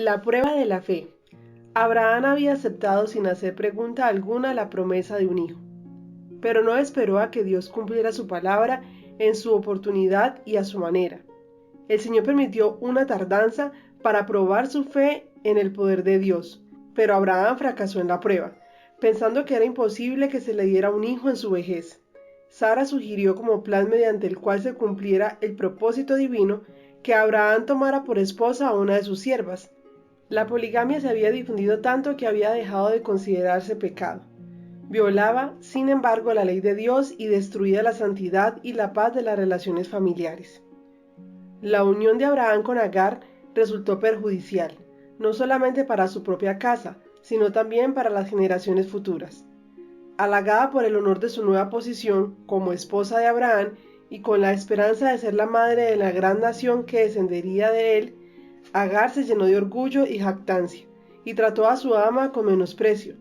La prueba de la fe. Abraham había aceptado sin hacer pregunta alguna la promesa de un hijo, pero no esperó a que Dios cumpliera su palabra en su oportunidad y a su manera. El Señor permitió una tardanza para probar su fe en el poder de Dios, pero Abraham fracasó en la prueba, pensando que era imposible que se le diera un hijo en su vejez. Sara sugirió como plan mediante el cual se cumpliera el propósito divino que Abraham tomara por esposa a una de sus siervas. La poligamia se había difundido tanto que había dejado de considerarse pecado. Violaba, sin embargo, la ley de Dios y destruía la santidad y la paz de las relaciones familiares. La unión de Abraham con Agar resultó perjudicial, no solamente para su propia casa, sino también para las generaciones futuras. Halagada por el honor de su nueva posición como esposa de Abraham y con la esperanza de ser la madre de la gran nación que descendería de él, Agar se llenó de orgullo y jactancia, y trató a su ama con menosprecio.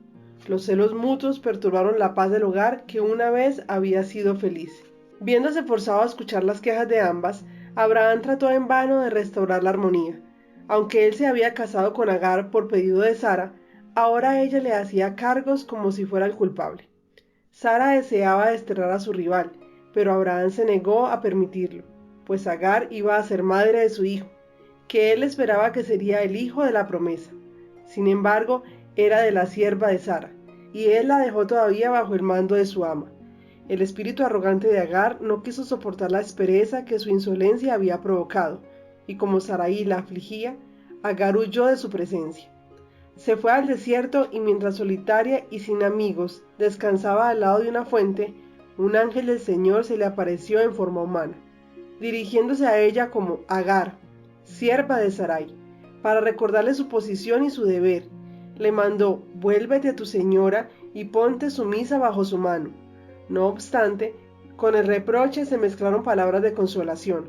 Los celos mutuos perturbaron la paz del hogar que una vez había sido feliz. Viéndose forzado a escuchar las quejas de ambas, Abraham trató en vano de restaurar la armonía. Aunque él se había casado con Agar por pedido de Sara, ahora ella le hacía cargos como si fuera el culpable. Sara deseaba desterrar a su rival, pero Abraham se negó a permitirlo, pues Agar iba a ser madre de su hijo, que él esperaba que sería el hijo de la promesa. Sin embargo, era de la sierva de Sara, y él la dejó todavía bajo el mando de su ama. El espíritu arrogante de Agar no quiso soportar la aspereza que su insolencia había provocado, y como Sarai la afligía, Agar huyó de su presencia. Se fue al desierto y mientras solitaria y sin amigos descansaba al lado de una fuente, un ángel del Señor se le apareció en forma humana, dirigiéndose a ella como Agar, sierva de Sarai, para recordarle su posición y su deber. Le mandó: vuélvete a tu señora y ponte sumisa bajo su mano. No obstante, con el reproche se mezclaron palabras de consolación.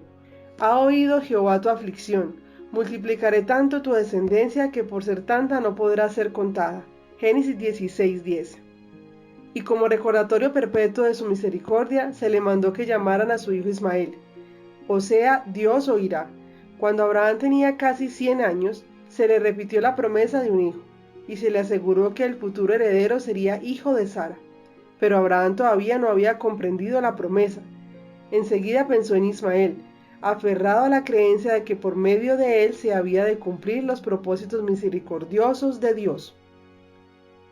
Ha oído Jehová tu aflicción, multiplicaré tanto tu descendencia que por ser tanta no podrá ser contada. Génesis 16:10. Y como recordatorio perpetuo de su misericordia, se le mandó que llamaran a su hijo Ismael, o sea, Dios oirá. Cuando Abraham tenía casi 100 años, se le repitió la promesa de un hijo, y se le aseguró que el futuro heredero sería hijo de Sara. Pero Abraham todavía no había comprendido la promesa. Enseguida pensó en Ismael, aferrado a la creencia de que por medio de él se había de cumplir los propósitos misericordiosos de Dios.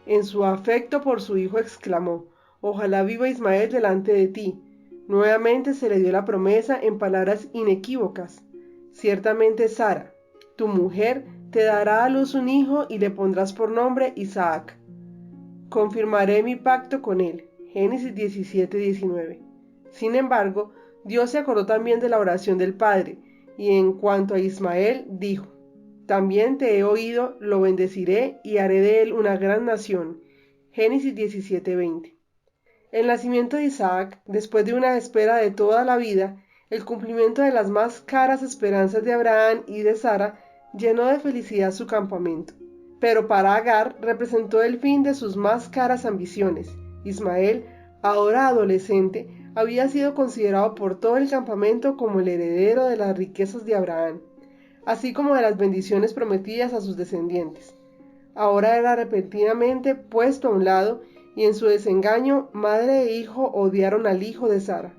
En su afecto por su hijo exclamó: ojalá viva Ismael delante de ti. Nuevamente se le dio la promesa en palabras inequívocas: ciertamente Sara, tu mujer, te dará a luz un hijo y le pondrás por nombre Isaac. Confirmaré mi pacto con él. Génesis 17:19. Sin embargo, Dios se acordó también de la oración del padre, y en cuanto a Ismael, dijo: también te he oído, lo bendeciré y haré de él una gran nación. Génesis 17:20. El nacimiento de Isaac, después de una espera de toda la vida, el cumplimiento de las más caras esperanzas de Abraham y de Sara, llenó de felicidad su campamento. Pero para Agar representó el fin de sus más caras ambiciones. Ismael, ahora adolescente, había sido considerado por todo el campamento como el heredero de las riquezas de Abraham, así como de las bendiciones prometidas a sus descendientes. Ahora era repentinamente puesto a un lado, y en su desengaño, madre e hijo odiaron al hijo de Sara.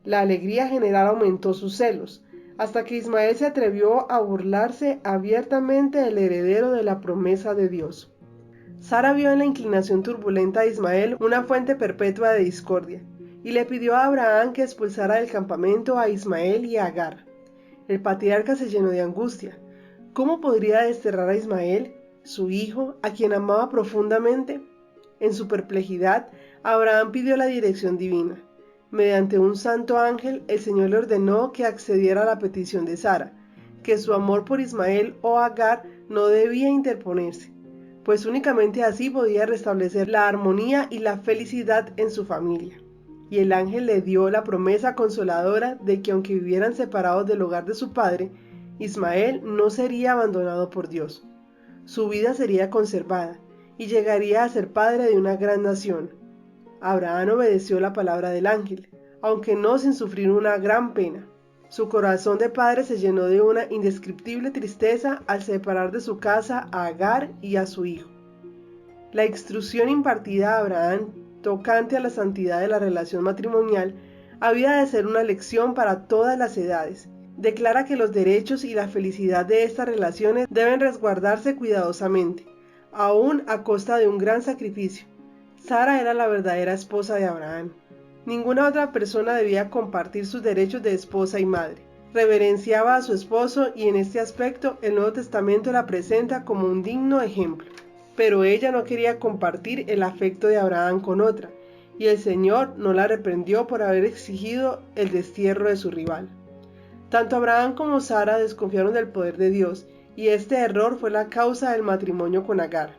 La alegría general aumentó sus celos, hasta que Ismael se atrevió a burlarse abiertamente del heredero de la promesa de Dios. Sara vio en la inclinación turbulenta de Ismael una fuente perpetua de discordia, y le pidió a Abraham que expulsara del campamento a Ismael y a Agar. El patriarca se llenó de angustia. ¿Cómo podría desterrar a Ismael, su hijo, a quien amaba profundamente? En su perplejidad, Abraham pidió la dirección divina. Mediante un santo ángel, el Señor le ordenó que accediera a la petición de Sara, que su amor por Ismael o Agar no debía interponerse, pues únicamente así podía restablecer la armonía y la felicidad en su familia. Y el ángel le dio la promesa consoladora de que aunque vivieran separados del hogar de su padre, Ismael no sería abandonado por Dios. Su vida sería conservada y llegaría a ser padre de una gran nación. Abraham obedeció la palabra del ángel, aunque no sin sufrir una gran pena. Su corazón de padre se llenó de una indescriptible tristeza al separar de su casa a Agar y a su hijo. La instrucción impartida a Abraham tocante a la santidad de la relación matrimonial había de ser una lección para todas las edades. Declara que los derechos y la felicidad de estas relaciones deben resguardarse cuidadosamente, aún a costa de un gran sacrificio. Sara era la verdadera esposa de Abraham. Ninguna otra persona debía compartir sus derechos de esposa y madre. Reverenciaba a su esposo y en este aspecto el Nuevo Testamento la presenta como un digno ejemplo. Pero ella no quería compartir el afecto de Abraham con otra, y el Señor no la reprendió por haber exigido el destierro de su rival. Tanto Abraham como Sara desconfiaron del poder de Dios, y este error fue la causa del matrimonio con Agar.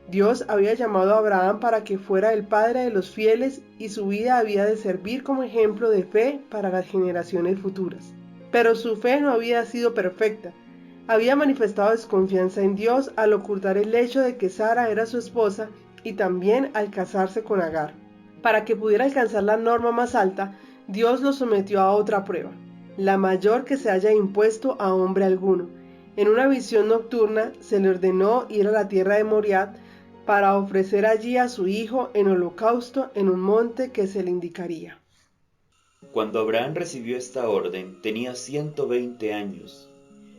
Dios había llamado a Abraham para que fuera el padre de los fieles y su vida había de servir como ejemplo de fe para las generaciones futuras. Pero su fe no había sido perfecta. Había manifestado desconfianza en Dios al ocultar el hecho de que Sara era su esposa y también al casarse con Agar. Para que pudiera alcanzar la norma más alta, Dios lo sometió a otra prueba, la mayor que se haya impuesto a hombre alguno. En una visión nocturna se le ordenó ir a la tierra de Moriah para ofrecer allí a su hijo en holocausto en un monte que se le indicaría. Cuando Abraham recibió esta orden tenía 120 años.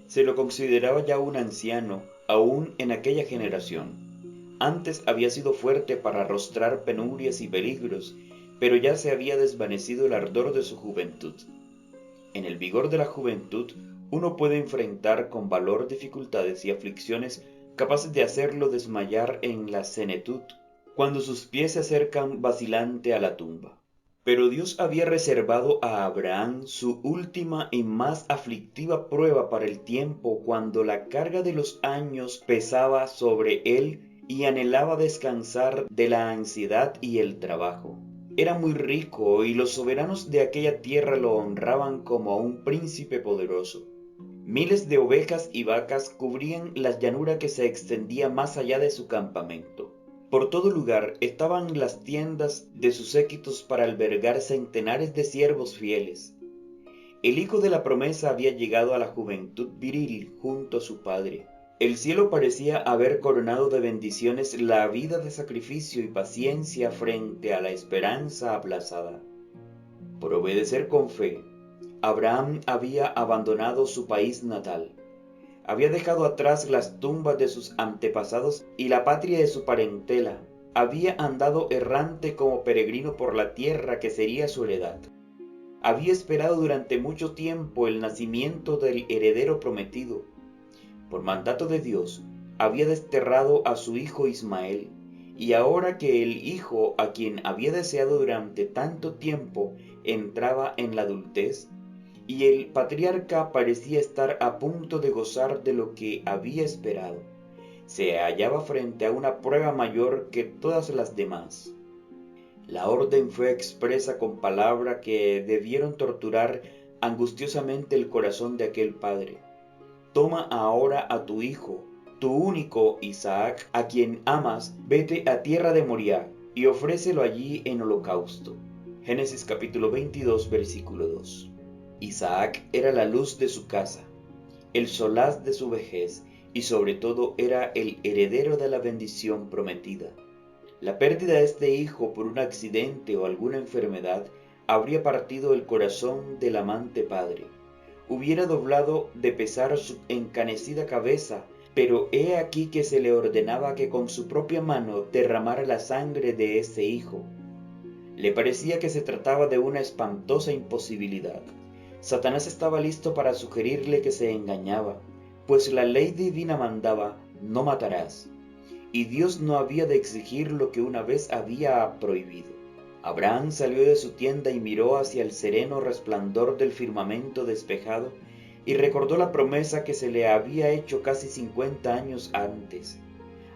Se lo consideraba ya un anciano, aún en aquella generación. Antes había sido fuerte para arrostrar penurias y peligros, pero ya se había desvanecido el ardor de su juventud. En el vigor de la juventud, uno puede enfrentar con valor dificultades y aflicciones capaces de hacerlo desmayar en la senectud, cuando sus pies se acercan vacilante a la tumba. Pero Dios había reservado a Abraham su última y más aflictiva prueba para el tiempo cuando la carga de los años pesaba sobre él y anhelaba descansar de la ansiedad y el trabajo. Era muy rico y los soberanos de aquella tierra lo honraban como a un príncipe poderoso. Miles de ovejas y vacas cubrían la llanura que se extendía más allá de su campamento. Por todo lugar estaban las tiendas de sus séquitos para albergar centenares de siervos fieles. El hijo de la promesa había llegado a la juventud viril junto a su padre. El cielo parecía haber coronado de bendiciones la vida de sacrificio y paciencia frente a la esperanza aplazada. Por obedecer con fe, Abraham había abandonado su país natal. Había dejado atrás las tumbas de sus antepasados y la patria de su parentela. Había andado errante como peregrino por la tierra que sería su heredad. Había esperado durante mucho tiempo el nacimiento del heredero prometido. Por mandato de Dios, había desterrado a su hijo Ismael, y ahora que el hijo a quien había deseado durante tanto tiempo entraba en la adultez, y el patriarca parecía estar a punto de gozar de lo que había esperado, se hallaba frente a una prueba mayor que todas las demás. La orden fue expresa con palabras que debieron torturar angustiosamente el corazón de aquel padre. Toma ahora a tu hijo, tu único Isaac, a quien amas, vete a tierra de Moriah y ofrécelo allí en holocausto. Génesis capítulo 22, versículo 2. Isaac era la luz de su casa, el solaz de su vejez y sobre todo era el heredero de la bendición prometida. La pérdida de este hijo por un accidente o alguna enfermedad habría partido el corazón del amante padre. Hubiera doblado de pesar su encanecida cabeza, pero he aquí que se le ordenaba que con su propia mano derramara la sangre de ese hijo. Le parecía que se trataba de una espantosa imposibilidad. Satanás estaba listo para sugerirle que se engañaba, pues la ley divina mandaba, no matarás, y Dios no había de exigir lo que una vez había prohibido. Abraham salió de su tienda y miró hacia el sereno resplandor del firmamento despejado, y recordó la promesa que se le había hecho casi 50 años antes,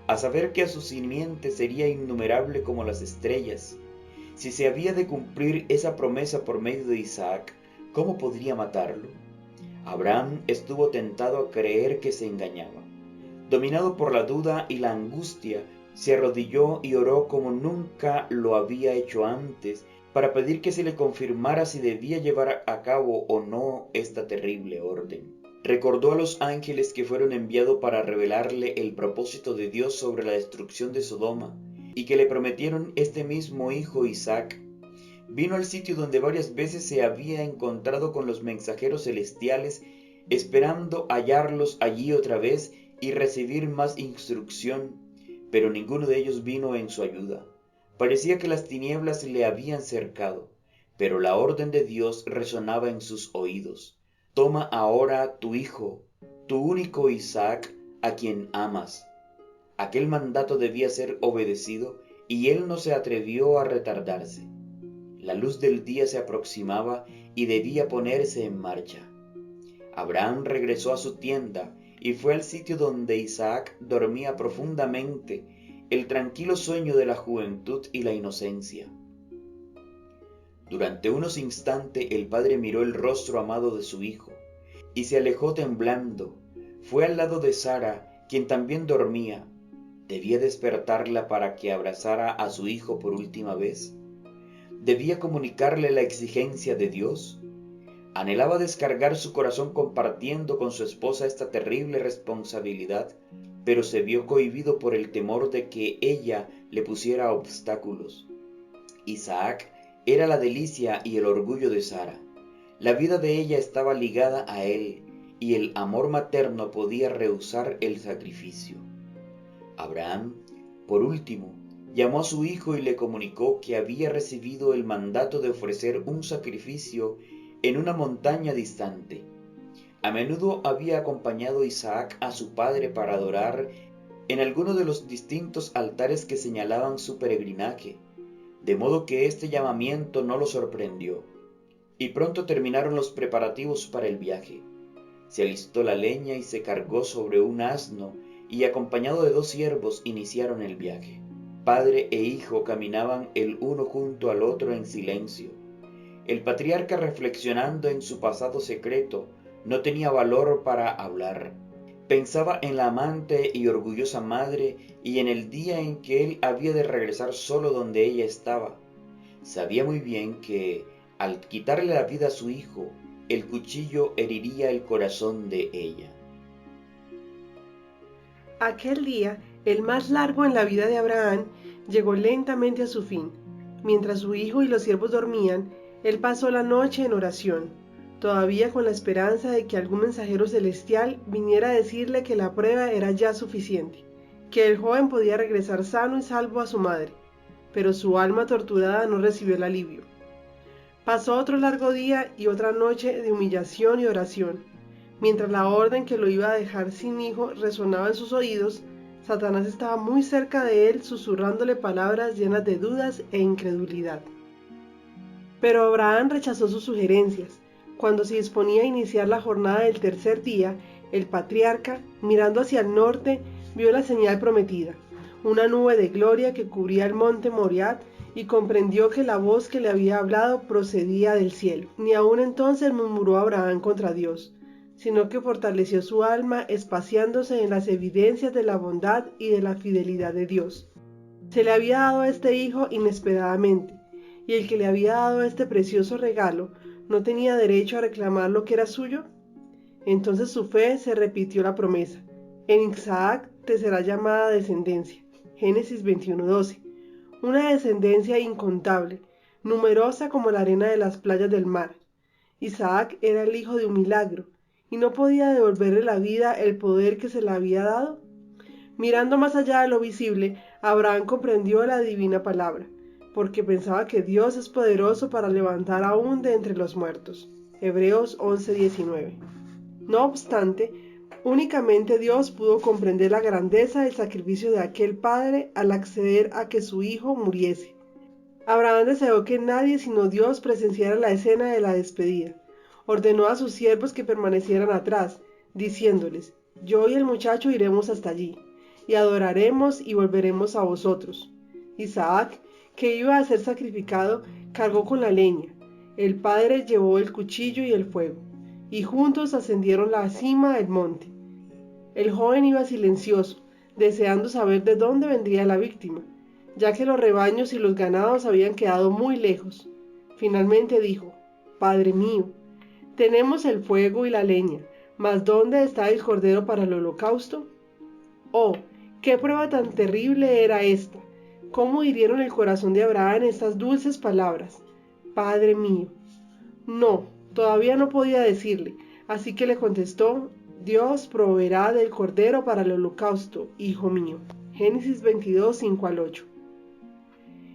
a saber que a su simiente sería innumerable como las estrellas. Si se había de cumplir esa promesa por medio de Isaac, ¿cómo podría matarlo? Abraham estuvo tentado a creer que se engañaba. Dominado por la duda y la angustia, se arrodilló y oró como nunca lo había hecho antes, para pedir que se le confirmara si debía llevar a cabo o no esta terrible orden. Recordó a los ángeles que fueron enviados para revelarle el propósito de Dios sobre la destrucción de Sodoma y que le prometieron este mismo hijo Isaac. Vino al sitio donde varias veces se había encontrado con los mensajeros celestiales, esperando hallarlos allí otra vez y recibir más instrucción, pero ninguno de ellos vino en su ayuda. Parecía que las tinieblas le habían cercado, pero la orden de Dios resonaba en sus oídos. Toma ahora tu hijo, tu único Isaac, a quien amas. Aquel mandato debía ser obedecido y él no se atrevió a retardarse. La luz del día se aproximaba y debía ponerse en marcha. Abraham regresó a su tienda y fue al sitio donde Isaac dormía profundamente, el tranquilo sueño de la juventud y la inocencia. Durante unos instantes el padre miró el rostro amado de su hijo y se alejó temblando. Fue al lado de Sara, quien también dormía. ¿Debía despertarla para que abrazara a su hijo por última vez? ¿Debía comunicarle la exigencia de Dios? Anhelaba descargar su corazón compartiendo con su esposa esta terrible responsabilidad, pero se vio cohibido por el temor de que ella le pusiera obstáculos. Isaac era la delicia y el orgullo de Sara. La vida de ella estaba ligada a él, y el amor materno podía rehusar el sacrificio. Abraham, por último, llamó a su hijo y le comunicó que había recibido el mandato de ofrecer un sacrificio en una montaña distante. A menudo había acompañado Isaac a su padre para adorar en alguno de los distintos altares que señalaban su peregrinaje, de modo que este llamamiento no lo sorprendió, y pronto terminaron los preparativos para el viaje. Se alistó la leña y se cargó sobre un asno, y acompañado de 2 siervos iniciaron el viaje. Padre e hijo caminaban el uno junto al otro en silencio. El patriarca, reflexionando en su pasado secreto, no tenía valor para hablar. Pensaba en la amante y orgullosa madre y en el día en que él había de regresar solo donde ella estaba. Sabía muy bien que, al quitarle la vida a su hijo, el cuchillo heriría el corazón de ella. Aquel día, el más largo en la vida de Abraham, llegó lentamente a su fin. Mientras su hijo y los siervos dormían, él pasó la noche en oración, todavía con la esperanza de que algún mensajero celestial viniera a decirle que la prueba era ya suficiente, que el joven podía regresar sano y salvo a su madre, pero su alma torturada no recibió el alivio. Pasó otro largo día y otra noche de humillación y oración. Mientras la orden que lo iba a dejar sin hijo resonaba en sus oídos, Satanás estaba muy cerca de él, susurrándole palabras llenas de dudas e incredulidad. Pero Abraham rechazó sus sugerencias. Cuando se disponía a iniciar la jornada del tercer día, el patriarca, mirando hacia el norte, vio la señal prometida, una nube de gloria que cubría el monte Moriah, y comprendió que la voz que le había hablado procedía del cielo. Ni aun entonces murmuró Abraham contra Dios, sino que fortaleció su alma espaciándose en las evidencias de la bondad y de la fidelidad de Dios. Se le había dado a este hijo inesperadamente, y el que le había dado este precioso regalo no tenía derecho a reclamar lo que era suyo. Entonces su fe se repitió la promesa: en Isaac te será llamada descendencia. Génesis 21:12. Una descendencia incontable, numerosa como la arena de las playas del mar. Isaac era el hijo de un milagro, y no podía devolverle la vida el poder que se le había dado. Mirando más allá de lo visible, Abraham comprendió la divina palabra, porque pensaba que Dios es poderoso para levantar aún de entre los muertos. Hebreos 11:19. No obstante, únicamente Dios pudo comprender la grandeza del sacrificio de aquel padre al acceder a que su hijo muriese. Abraham deseó que nadie sino Dios presenciara la escena de la despedida. Ordenó a sus siervos que permanecieran atrás, diciéndoles: yo y el muchacho iremos hasta allí, y adoraremos y volveremos a vosotros. Isaac, que iba a ser sacrificado, cargó con la leña. El padre llevó el cuchillo y el fuego, y juntos ascendieron la cima del monte. El joven iba silencioso, deseando saber de dónde vendría la víctima, ya que los rebaños y los ganados habían quedado muy lejos. Finalmente dijo: Padre mío, tenemos el fuego y la leña, mas ¿dónde está el cordero para el holocausto? Oh, qué prueba tan terrible era esta. Cómo hirieron el corazón de Abraham estas dulces palabras: Padre mío. No, todavía no podía decirle, así que le contestó: Dios proveerá del cordero para el holocausto, hijo mío. Génesis 22, 5 al 8.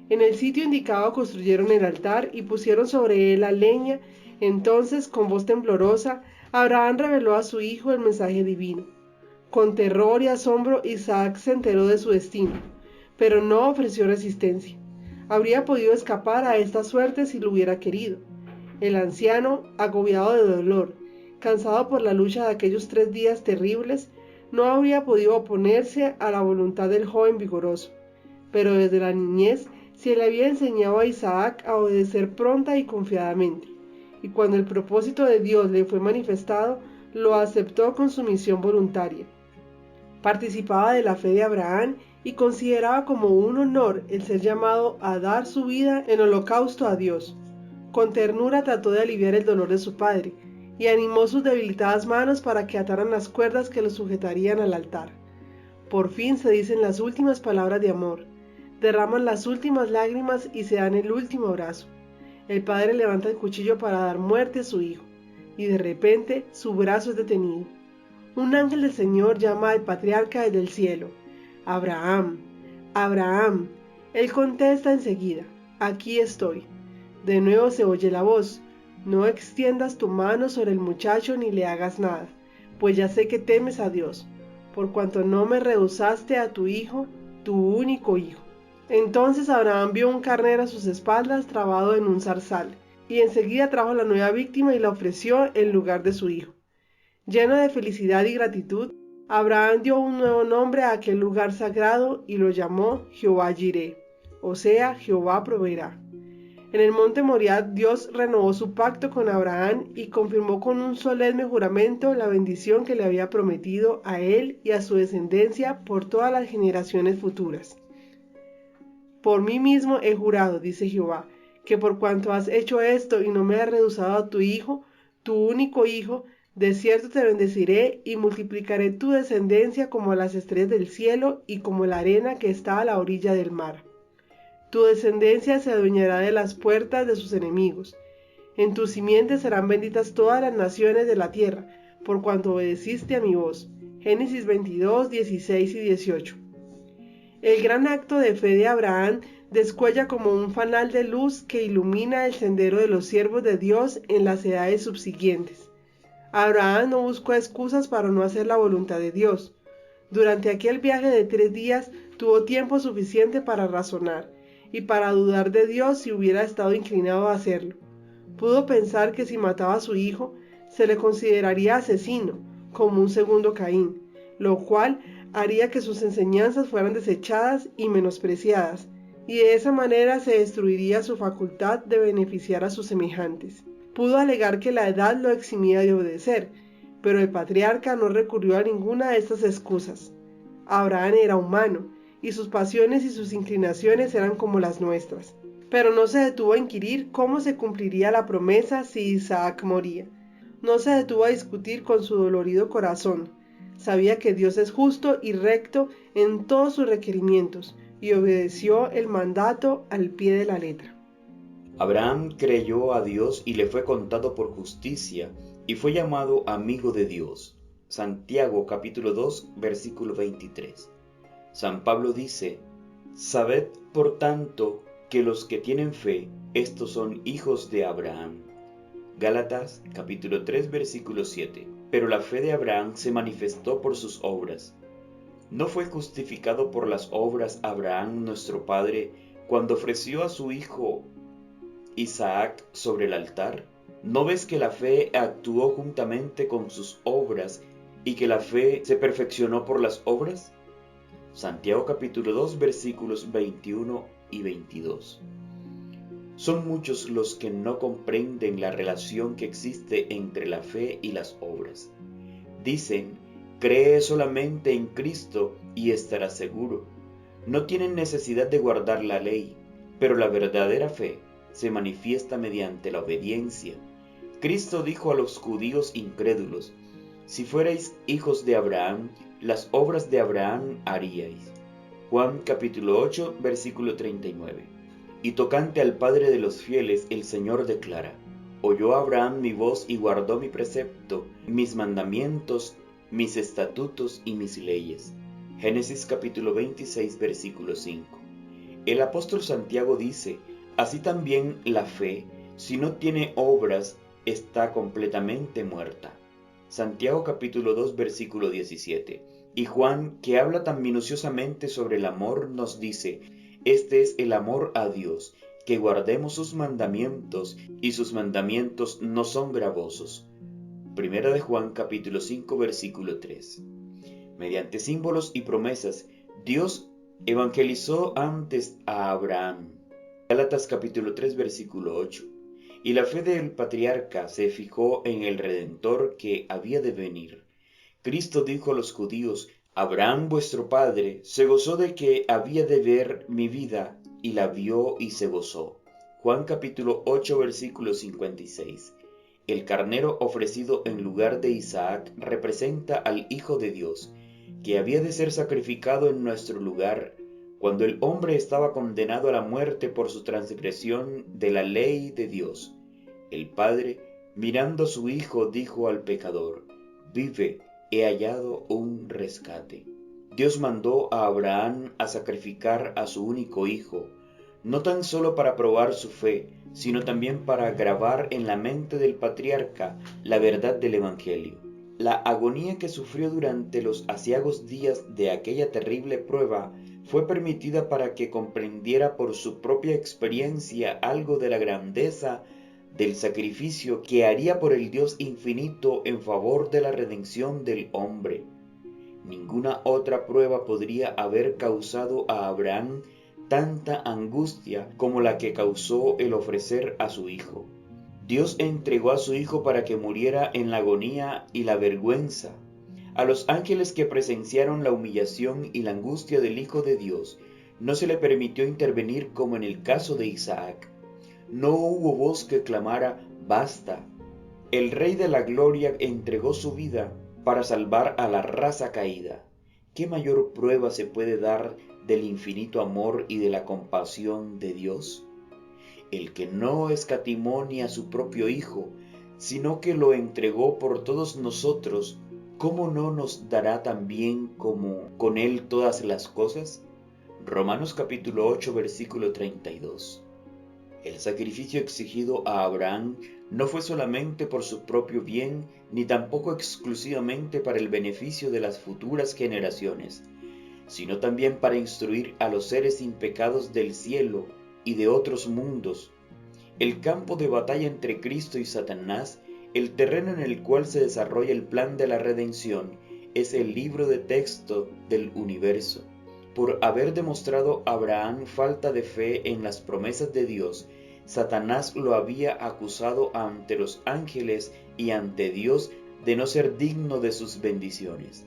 En el sitio indicado construyeron el altar y pusieron sobre él la leña. Entonces, con voz temblorosa, Abraham reveló a su hijo el mensaje divino. Con terror y asombro, Isaac se enteró de su destino, pero no ofreció resistencia. Habría podido escapar a esta suerte si lo hubiera querido. El anciano, agobiado de dolor, cansado por la lucha de aquellos 3 días terribles, no habría podido oponerse a la voluntad del joven vigoroso. Pero desde la niñez se le había enseñado a Isaac a obedecer pronta y confiadamente, y cuando el propósito de Dios le fue manifestado, lo aceptó con sumisión voluntaria. Participaba de la fe de Abraham y consideraba como un honor el ser llamado a dar su vida en holocausto a Dios. Con ternura trató de aliviar el dolor de su padre, y animó sus debilitadas manos para que ataran las cuerdas que lo sujetarían al altar. Por fin se dicen las últimas palabras de amor, derraman las últimas lágrimas y se dan el último abrazo. El padre levanta el cuchillo para dar muerte a su hijo, y de repente su brazo es detenido. Un ángel del Señor llama al patriarca desde el cielo: Abraham, Abraham. Él contesta enseguida: aquí estoy. De nuevo se oye la voz: no extiendas tu mano sobre el muchacho ni le hagas nada, pues ya sé que temes a Dios, por cuanto no me rehusaste a tu hijo, tu único hijo. Entonces Abraham vio un carnero a sus espaldas trabado en un zarzal, y enseguida trajo la nueva víctima y la ofreció en lugar de su hijo. Lleno de felicidad y gratitud, Abraham dio un nuevo nombre a aquel lugar sagrado y lo llamó Jehová Jireh, o sea, Jehová proveerá. En el monte Moriah, Dios renovó su pacto con Abraham y confirmó con un solemne juramento la bendición que le había prometido a él y a su descendencia por todas las generaciones futuras. Por mí mismo he jurado, dice Jehová, que por cuanto has hecho esto y no me has rehusado a tu hijo, tu único hijo, de cierto te bendeciré y multiplicaré tu descendencia como las estrellas del cielo y como la arena que está a la orilla del mar. Tu descendencia se adueñará de las puertas de sus enemigos. En tu simiente serán benditas todas las naciones de la tierra, por cuanto obedeciste a mi voz. Génesis 22, 16 y 18. El gran acto de fe de Abraham descuella como un fanal de luz que ilumina el sendero de los siervos de Dios en las edades subsiguientes. Abraham no buscó excusas para no hacer la voluntad de Dios. Durante aquel viaje de 3 días tuvo tiempo suficiente para razonar y para dudar de Dios si hubiera estado inclinado a hacerlo. Pudo pensar que si mataba a su hijo, se le consideraría asesino, como un segundo Caín, lo cual haría que sus enseñanzas fueran desechadas y menospreciadas, y de esa manera se destruiría su facultad de beneficiar a sus semejantes. Pudo alegar que la edad lo eximía de obedecer, pero el patriarca no recurrió a ninguna de estas excusas. Abraham era humano, y sus pasiones y sus inclinaciones eran como las nuestras. Pero no se detuvo a inquirir cómo se cumpliría la promesa si Isaac moría. No se detuvo a discutir con su dolorido corazón. Sabía que Dios es justo y recto en todos sus requerimientos, y obedeció el mandato al pie de la letra. Abraham creyó a Dios y le fue contado por justicia, y fue llamado amigo de Dios. Santiago capítulo 2, versículo 23. San Pablo dice: sabed por tanto que los que tienen fe, estos son hijos de Abraham. Gálatas capítulo 3, versículo 7. Pero la fe de Abraham se manifestó por sus obras. ¿No fue justificado por las obras Abraham nuestro padre cuando ofreció a su hijo Isaac sobre el altar? ¿No ves que la fe actuó juntamente con sus obras y que la fe se perfeccionó por las obras? Santiago capítulo 2 versículos 21 y 22. Son muchos los que no comprenden la relación que existe entre la fe y las obras. Dicen: cree solamente en Cristo y estarás seguro. No tienen necesidad de guardar la ley, pero la verdadera fe se manifiesta mediante la obediencia. Cristo dijo a los judíos incrédulos: si fuerais hijos de Abraham, las obras de Abraham haríais. Juan capítulo 8, versículo 39. Y tocante al Padre de los fieles, el Señor declara: oyó Abraham mi voz y guardó mi precepto, mis mandamientos, mis estatutos y mis leyes. Génesis capítulo 26, versículo 5. El apóstol Santiago dice: así también la fe, si no tiene obras, está completamente muerta. Santiago capítulo 2, versículo 17. Y Juan, que habla tan minuciosamente sobre el amor, nos dice: este es el amor a Dios, que guardemos sus mandamientos, y sus mandamientos no son gravosos. Primera de Juan capítulo 5, versículo 3. Mediante símbolos y promesas, Dios evangelizó antes a Abraham. Gálatas capítulo 3, versículo 8. Y la fe del patriarca se fijó en el Redentor que había de venir. Cristo dijo a los judíos: Abraham vuestro padre se gozó de que había de ver mi vida, y la vio y se gozó. Juan capítulo 8, versículo 56. El carnero ofrecido en lugar de Isaac representa al Hijo de Dios, que había de ser sacrificado en nuestro lugar, cuando el hombre estaba condenado a la muerte por su transgresión de la ley de Dios. El Padre, mirando a su Hijo, dijo al pecador: vive, he hallado un rescate. Dios mandó a Abraham a sacrificar a su único hijo, no tan solo para probar su fe, sino también para grabar en la mente del patriarca la verdad del Evangelio. La agonía que sufrió durante los aciagos días de aquella terrible prueba fue permitida para que comprendiera por su propia experiencia algo de la grandeza del sacrificio que haría por el Dios infinito en favor de la redención del hombre. Ninguna otra prueba podría haber causado a Abraham tanta angustia como la que causó el ofrecer a su hijo. Dios entregó a su hijo para que muriera en la agonía y la vergüenza. A los ángeles que presenciaron la humillación y la angustia del Hijo de Dios, no se le permitió intervenir como en el caso de Isaac. No hubo voz que clamara: basta. El Rey de la Gloria entregó su vida para salvar a la raza caída. ¿Qué mayor prueba se puede dar del infinito amor y de la compasión de Dios? El que no escatimó ni a su propio Hijo, sino que lo entregó por todos nosotros, ¿cómo no nos dará también con él todas las cosas? Romanos capítulo 8, versículo 32. El sacrificio exigido a Abraham no fue solamente por su propio bien, ni tampoco exclusivamente para el beneficio de las futuras generaciones, sino también para instruir a los seres impecados del cielo y de otros mundos. El campo de batalla entre Cristo y Satanás, el terreno en el cual se desarrolla el plan de la redención, es el libro de texto del universo. Por haber demostrado Abraham falta de fe en las promesas de Dios, Satanás lo había acusado ante los ángeles y ante Dios de no ser digno de sus bendiciones.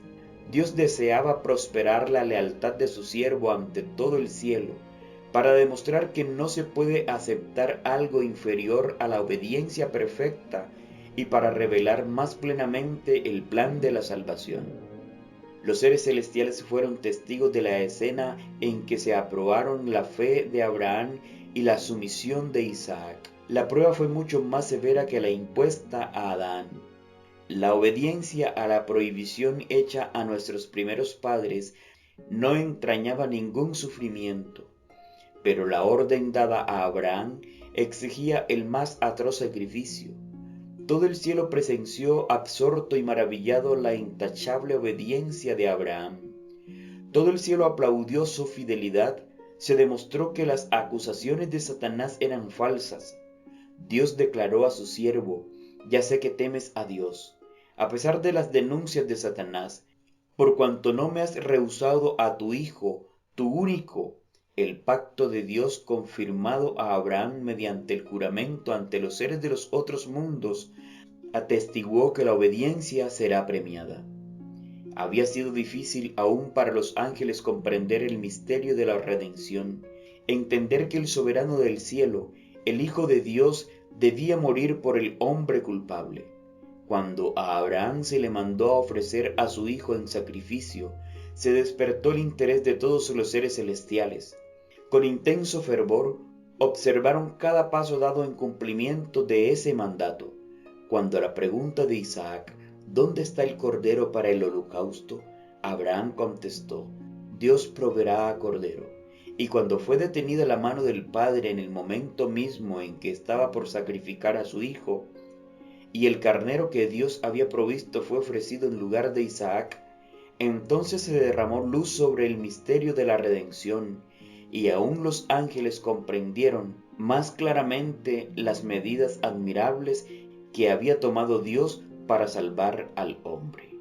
Dios deseaba prosperar la lealtad de su siervo ante todo el cielo, para demostrar que no se puede aceptar algo inferior a la obediencia perfecta y para revelar más plenamente el plan de la salvación. Los seres celestiales fueron testigos de la escena en que se aprobaron la fe de Abraham y la sumisión de Isaac. La prueba fue mucho más severa que la impuesta a Adán. La obediencia a la prohibición hecha a nuestros primeros padres no entrañaba ningún sufrimiento, pero la orden dada a Abraham exigía el más atroz sacrificio. Todo el cielo presenció absorto y maravillado la intachable obediencia de Abraham. Todo el cielo aplaudió su fidelidad. Se demostró que las acusaciones de Satanás eran falsas. Dios declaró a su siervo: ya sé que temes a Dios, a pesar de las denuncias de Satanás, por cuanto no me has rehusado a tu Hijo, tu único. El pacto de Dios confirmado a Abraham mediante el juramento ante los seres de los otros mundos atestiguó que la obediencia será premiada. Había sido difícil aún para los ángeles comprender el misterio de la redención, entender que el soberano del cielo, el Hijo de Dios debía morir por el hombre culpable. Cuando a Abraham se le mandó a ofrecer a su hijo en sacrificio, se despertó el interés de todos los seres celestiales. Con intenso fervor, observaron cada paso dado en cumplimiento de ese mandato. Cuando a la pregunta de Isaac, ¿dónde está el cordero para el holocausto?, Abraham contestó, Dios proveerá a cordero. Y cuando fue detenida la mano del padre en el momento mismo en que estaba por sacrificar a su hijo, y el carnero que Dios había provisto fue ofrecido en lugar de Isaac, entonces se derramó luz sobre el misterio de la redención, y aún los ángeles comprendieron más claramente las medidas admirables que había tomado Dios para salvar al hombre.